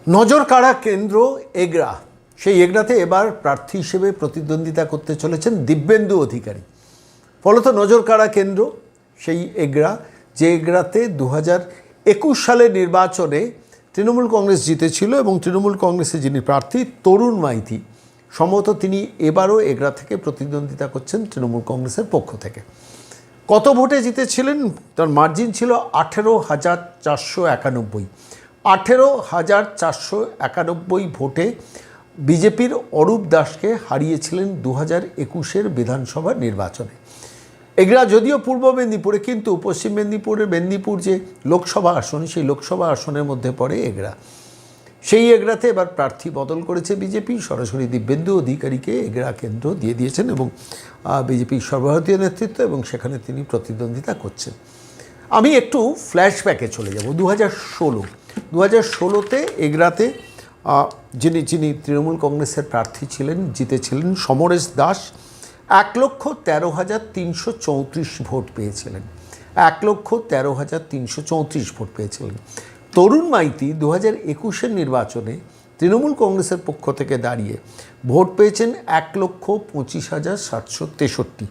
নজর কাড়া কেন্দ্র এগরা, সেই এগরাতে এবার প্রার্থী হিসেবে প্রতিদ্বন্দ্বিতা করতে চলেছেন দিব্যেন্দু অধিকারী। ফলত নজর কাড়া কেন্দ্র সেই এগরা, যে এগরাতে 2021 সালের নির্বাচনে তৃণমূল কংগ্রেস জিতেছিল এবং তৃণমূল কংগ্রেসের যিনি প্রার্থী তরুণ মাইতি, সম্ভবত তিনি এবারও এগরা থেকে প্রতিদ্বন্দ্বিতা করছেন তৃণমূল কংগ্রেসের পক্ষ থেকে। কত ভোটে জিতেছিলেন? তার মার্জিন ছিল 18,491। 18,491 ভোটে বিজেপির অরূপ দাসকে হারিয়েছিলেন 2021 বিধানসভা নির্বাচনে। এগরা যদিও পূর্ব মেদিনীপুরে, কিন্তু পশ্চিম মেদিনীপুর যে লোকসভা আসন, সেই লোকসভা আসনের মধ্যে পড়ে এগরা। সেই এগরাতে এবার প্রার্থী বদল করেছে বিজেপি, সরাসরি দিব্যেন্দু অধিকারীকে এগরা কেন্দ্র দিয়ে দিয়েছেন এবং বিজেপির সর্বভারতীয় নেতৃত্ব, এবং সেখানে তিনি প্রতিদ্বন্দ্বিতা করছেন। আমি একটু ফ্ল্যাশব্যাকে চলে যাব 2016তে এগরাতে যিনি তৃণমূল কংগ্রেসের প্রার্থী ছিলেন, জিতেছিলেন সমরেশ দাস, 1,13,334 ভোট পেয়েছিলেন। 1,13,334 ভোট পেয়েছিলেন। তরুণ মাইতি 2021 নির্বাচনে তৃণমূল কংগ্রেসের পক্ষ থেকে দাঁড়িয়ে ভোট পেয়েছেন 1,25,763,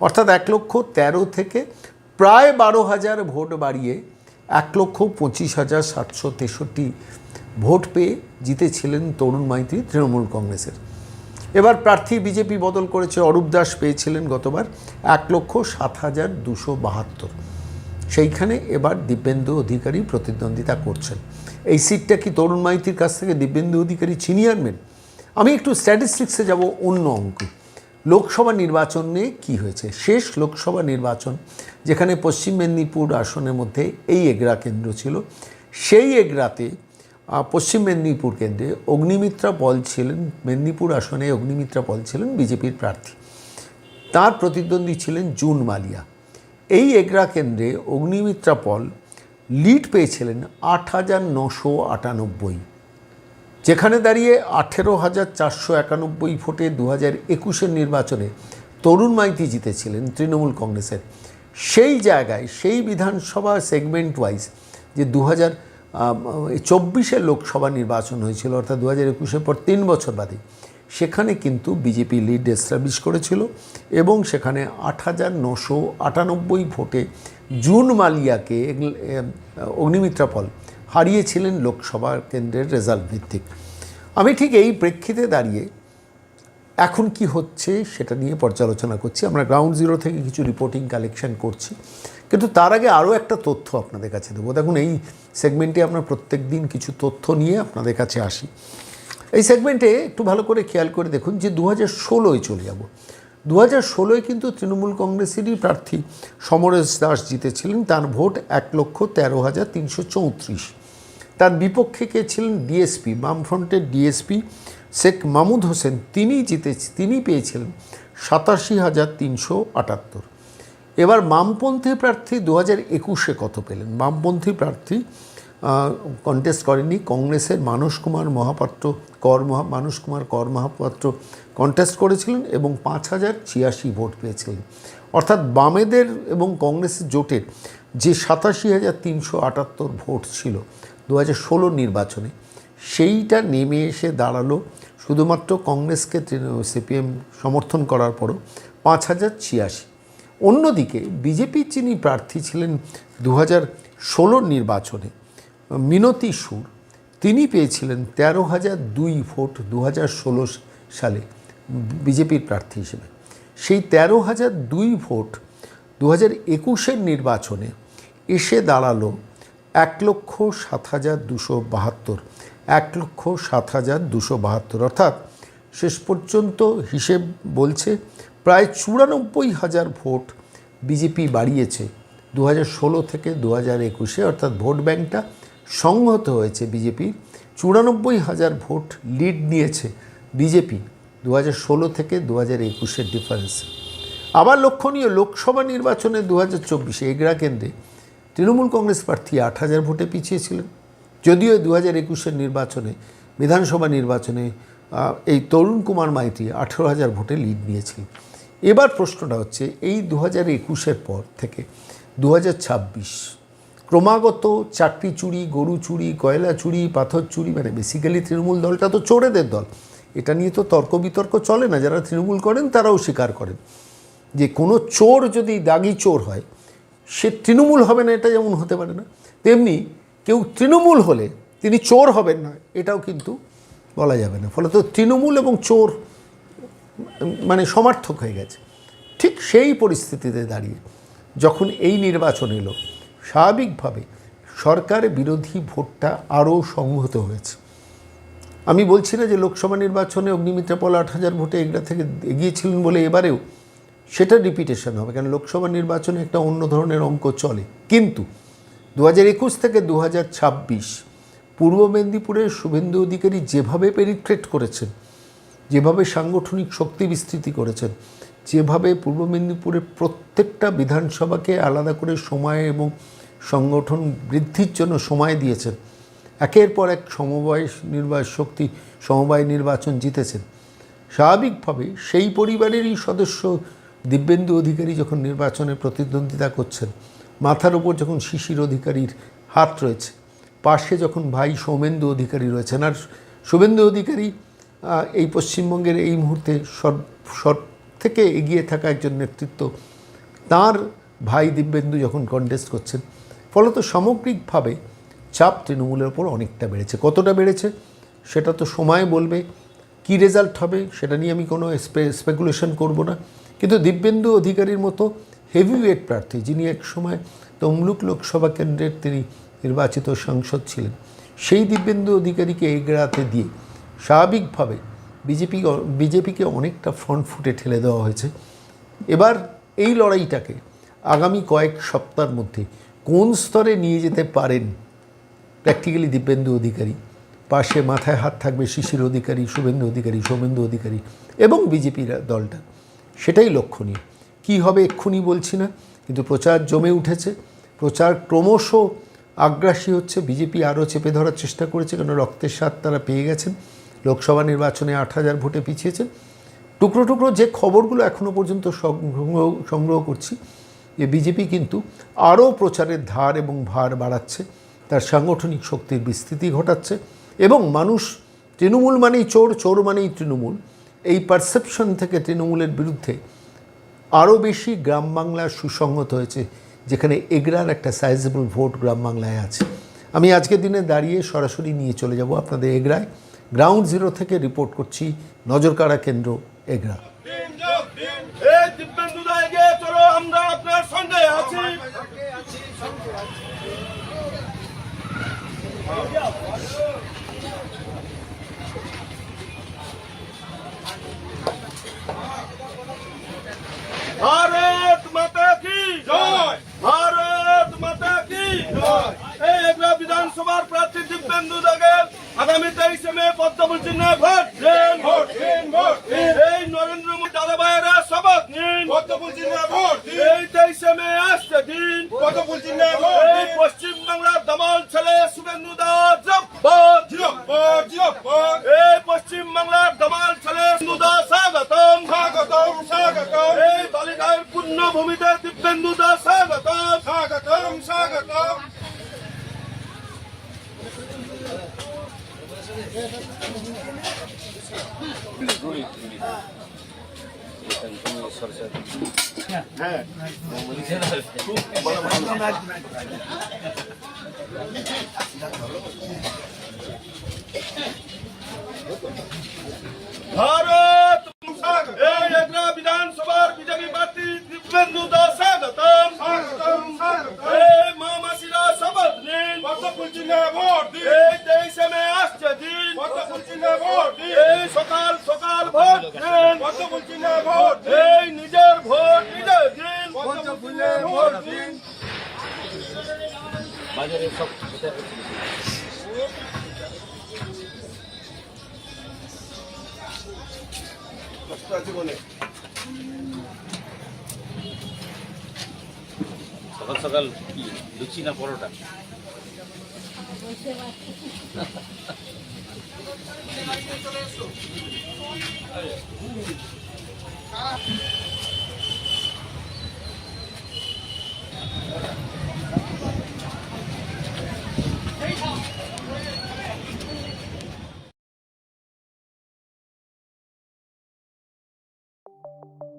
অর্থাৎ 1,13,000 থেকে প্রায় 12,000 ভোট বাড়িয়ে 1,25,763 ভোট পেয়ে জিতেছিলেন তরুণ মাইতি তৃণমূল কংগ্রেসের। এবার প্রার্থী বিজেপি বদল করেছে, অরূপ দাস পেয়েছিলেন গতবার 1,07,272। সেইখানে এবার দিব্যেন্দু অধিকারী প্রতিদ্বন্দ্বিতা করছেন। এই সিটটা কি তরুণ মাইতির কাছ থেকে দিব্যেন্দু অধিকারী ছিনিয়ে আনবেন? আমি একটু স্ট্যাটিস্টিক্সে যাব, অন্য অঙ্ক। লোকসভা নির্বাচনে কি হয়েছে? শেষ লোকসভা নির্বাচন, যেখানে পশ্চিম মেদিনীপুর আসনের মধ্যে এই এগরা কেন্দ্র ছিল, সেই এগরাতে পশ্চিম মেদিনীপুর কেন্দ্রে অগ্নিমিত্রা পল ছিলেন, মেদিনীপুর আসনে অগ্নিমিত্রা পল ছিলেন বিজেপির প্রার্থী। তার প্রতিদ্বন্দ্বী ছিলেন জুন মালিয়া। এই এগরা কেন্দ্রে অগ্নিমিত্রা পল লিড পেয়েছিলেন 8,998, যেখানে দাঁড়িয়ে 18,491 ভোটে 2021 নির্বাচনে তরুণ মাইতি জিতেছিলেন তৃণমূল কংগ্রেসের। সেই জায়গায়, সেই বিধানসভা সেগমেন্ট ওয়াইজ যে 2024 লোকসভা নির্বাচন হয়েছিল, অর্থাৎ 2021 পর 3 বছর বাদে, সেখানে কিন্তু বিজেপি লিড এস্টাবলিশ করেছিল এবং সেখানে 8,998 ভোটে জুন মালিয়াকে অগ্নিমিত্রা পল হারিয়েছিলেন লোকসভা কেন্দ্রের রেজাল্ট ভিত্তিক। আমি ঠিক এই প্রেক্ষিতে দাঁড়িয়ে এখন কি হচ্ছে সেটা নিয়ে পর্যালোচনা করছি। আমরা গ্রাউন্ড জিরো থেকে কিছু রিপোর্টিং কালেকশন করছি, কিন্তু তার আগে আরও একটা তথ্য আপনাদের কাছে দেবো। দেখুন, এই সেগমেন্টে আমরা প্রত্যেক দিন কিছু তথ্য নিয়ে আপনাদের কাছে আসি। এই সেগমেন্টে একটু ভালো করে খেয়াল করে দেখুন যে 2016 চলে যাব। 2016 কিন্তু তৃণমূল কংগ্রেসেরই প্রার্থী সমরেশ দাস জিতেছিলেন, তার ভোট 1,13,334। তার বিপক্ষে কে ছিলেন? ডিএসপি, বামফ্রন্টের ডিএসপি শেখ মাহমুদ হোসেন, তিনি পেয়েছিলেন 87,378। এবার বামপন্থী প্রার্থী 2021 কত পেলেন? বামপন্থী প্রার্থী কন্টেস্ট করেনি, কংগ্রেসের মানস কুমার কর মহাপাত্র কন্টেস্ট করেছিলেন এবং 5,086 ভোট পেয়েছিলেন। অর্থাৎ বামেদের এবং কংগ্রেসের জোটের যে 87,378 ভোট ছিল 2016 নির্বাচনে, সেইটা নেমে এসে দাঁড়ালো শুধুমাত্র কংগ্রেসকে সিপিএম সমর্থন করার পরও 5,086। অন্যদিকে বিজেপির যিনি প্রার্থী ছিলেন 2016 নির্বাচনে, মিনতি সুর, তিনি পেয়েছিলেন 13,002 ভোট 2016 সালে বিজেপির প্রার্থী হিসেবে। সেই 13,002 ভোট 2021 নির্বাচনে এসে দাঁড়ালো 1,07,272। 1,07,272, অর্থাৎ শেষ পর্যন্ত হিসেব বলছে প্রায় 94,000 ভোট বিজেপি বাড়িয়েছে 2016 থেকে 2021, অর্থাৎ ভোট ব্যাংকটা সংহত হয়েছে বিজেপির। 94,000 ভোট লিড নিয়েছে বিজেপি 2016 থেকে 2021 ডিফারেন্স। আবার লক্ষণীয়, লোকসভা নির্বাচনে 2024 এগরা কেন্দ্রে তৃণমূল কংগ্রেস প্রার্থী 8,000 ভোটে পিছিয়ে ছিলেন, যদিও 2021 নির্বাচনে, বিধানসভা নির্বাচনে এই তরুণ কুমার মাইতি 18,000 ভোটে লিড নিয়েছিলেন। এবার প্রশ্নটা হচ্ছে, এই 2021 পর থেকে 2026 ক্রমাগত চাকরি চুরি, গরু চুরি, কয়লা চুরি, পাথর চুরি, মানে বেসিক্যালি তৃণমূল দলটা তো চোরেদের দল। এটা নিয়ে তো তর্ক বিতর্ক চলে না, যারা তৃণমূল করেন তারাও স্বীকার করেন যে কোনো চোর যদি দাগি চোর হয় সে তৃণমূল হবে না, এটা যেমন হতে পারে না, তেমনি কেউ তৃণমূল হলে তিনি চোর হবেন না এটাও কিন্তু বলা যাবে না। ফলে তো তৃণমূল এবং চোর মানে সমার্থক হয়ে গেছে। ঠিক সেই পরিস্থিতিতে দাঁড়িয়ে যখন এই নির্বাচন এলো, স্বাভাবিকভাবে সরকার বিরোধী ভোটটা আরও সংহত হয়েছে। আমি বলছি না যে লোকসভা নির্বাচনে অগ্নিমিত্রা পল 8,000 ভোটে এগরা থেকে এগিয়েছিলেন বলে এবারেও সেটা রিপিটেশন হবে, কারণ লোকসভা নির্বাচনে একটা অন্য ধরনের অঙ্ক চলে। কিন্তু 2021 থেকে 2026 পূর্ব মেদিনীপুরের শুভেন্দু অধিকারী যেভাবে পেনিট্রেট করেছেন, যেভাবে সাংগঠনিক শক্তি বিস্তৃতি করেছেন, যেভাবে পূর্ব মেদিনীপুরের প্রত্যেকটা বিধানসভাকে আলাদা করে সময় এবং সংগঠন বৃদ্ধির জন্য সময় দিয়েছেন, একের পর এক সমবায় নির্বাচন জিতেছেন, স্বাভাবিকভাবে সেই পরিবারেরই সদস্য দিব্যেন্দু অধিকারী যখন নির্বাচনে প্রতিদ্বন্দ্বিতা করছেন, মাথার ওপর যখন শিশির অধিকারীর হাত রয়েছে, পাশে যখন ভাই সৌমেন্দু অধিকারী রয়েছেন, আর শুভেন্দু অধিকারী এই পশ্চিমবঙ্গের এই মুহূর্তে সব থেকে এগিয়ে থাকা একজন নেতৃত্ব, তার ভাই দিব্যেন্দু যখন কন্টেস্ট করছেন, ফলত সামগ্রিকভাবে চাপ তৃণমূলের ওপর অনেকটা বেড়েছে। কতটা বেড়েছে সেটা তো সময় বলবে, কি রেজাল্ট হবে সেটা নিয়ে আমি কোনো স্পেকুলেশন করব না। কিন্তু দিব্যেন্দু অধিকারীর মতো হেভিওয়েট প্রার্থী, যিনি এক সময় তমলুক লোকসভা কেন্দ্রের তিনি নির্বাচিত সাংসদ ছিলেন, সেই দিব্যেন্দু অধিকারীকে এগড়াতে দিয়ে স্বাভাবিকভাবে বিজেপিকে অনেকটা ফ্রন্ট ফুটে ঠেলে দেওয়া হয়েছে। এবার এই লড়াইটাকে আগামী কয়েক সপ্তাহের মধ্যে কোন স্তরে নিয়ে যেতে পারেন প্র্যাকটিক্যালি দিব্যেন্দু অধিকারী, পাশে মাথায় হাত থাকবে শিশির অধিকারী, শুভেন্দু অধিকারী, সৌমেন্দু অধিকারী এবং বিজেপির দলটা, সেটাই লক্ষণীয়। কী হবে এক্ষুনি বলছি না, কিন্তু প্রচার জমে উঠেছে, প্রচার ক্রমশ আগ্রাসী হচ্ছে। বিজেপি আরও চেপে ধরার চেষ্টা করেছে, কারণ রক্তের স্বাদ তারা পেয়ে গেছেন। লোকসভা নির্বাচনে 8,000 ভোটে পিছিয়েছেন। টুকরো টুকরো যে খবরগুলো এখনও পর্যন্ত সংগ্রহ করছি, যে বিজেপি কিন্তু আরও প্রচারের ধার এবং ভার বাড়াচ্ছে, তার সাংগঠনিক শক্তির বিস্তৃতি ঘটাচ্ছে এবং মানুষ তৃণমূল মানেই চোর, চোর মানেই তৃণমূল, এই পারসেপশন থেকে তৃণমূলের বিরুদ্ধে আরও বেশি গ্রাম বাংলা সুসংহত হয়েছে, যেখানে এগরার একটা সাইজেবল ভোট গ্রাম বাংলায় আছে। আমি আজকের দিনে দাঁড়িয়ে সরাসরি নিয়ে চলে যাব আপনাদের এগরায়। গ্রাউন্ড জিরো থেকে রিপোর্ট করছি, নজরকাড়া কেন্দ্র এগরা। আমরা আপনার সঙ্গে আছি। ভারত মাতা কি জয়, ভারত মাতা কি জয়। এই এগরা বিধানসভার প্রার্থী দিব্যেন্দু দাগের আগামী 23 মে পদ্মফুল চিহ্নে ভোট দিন, ভোট দিন, ভোট দিন। এই নরেন্দ্র মোদী দাদাভাইয়েরা শপথ নিন, পদ্মফুল চিহ্নে ভোট দিন। এই 23 মে আসছে দিন, পদ্মফুল চিহ্নে ভোট দিন। এই পশ্চিমবাংলার দামাল ছেলে শুভেন্দু দাস জিন্দাবাদ, জিন্দাবাদ, জিন্দাবাদ। এই পশ্চিমবাংলার দামাল ছেলে শুভেন্দু দাস স্বাগতম, স্বাগতম, স্বাগতম। এই বালিকার পূর্ণ ভূমিতে দিব্যেন্দু দাস স্বাগতম, স্বাগতম, স্বাগতম। ভারত এই এগরা বিধানসভার বিজেপি প্রার্থী দিব্যেন্দু দাস স্বাগতম, স্বাগতম, স্বাগতম। এই মা মাসিরা শপথ নিন, পদ্মফুল চিহ্নে ভোট দিন। এই 23 মে আসছে দিন, পদ্মফুল চিহ্নে ভোট দিন। এই সকাল সকাল ভোট দিন, পদ্মফুল চিহ্নে ভোট দিন। এই নিজের ভোট নিজে দিন, পদ্মফুল চিহ্নে ভোট দিন। বাজারে সব সকাল সকাল কি লুচি না পরোটা? নমস্কার।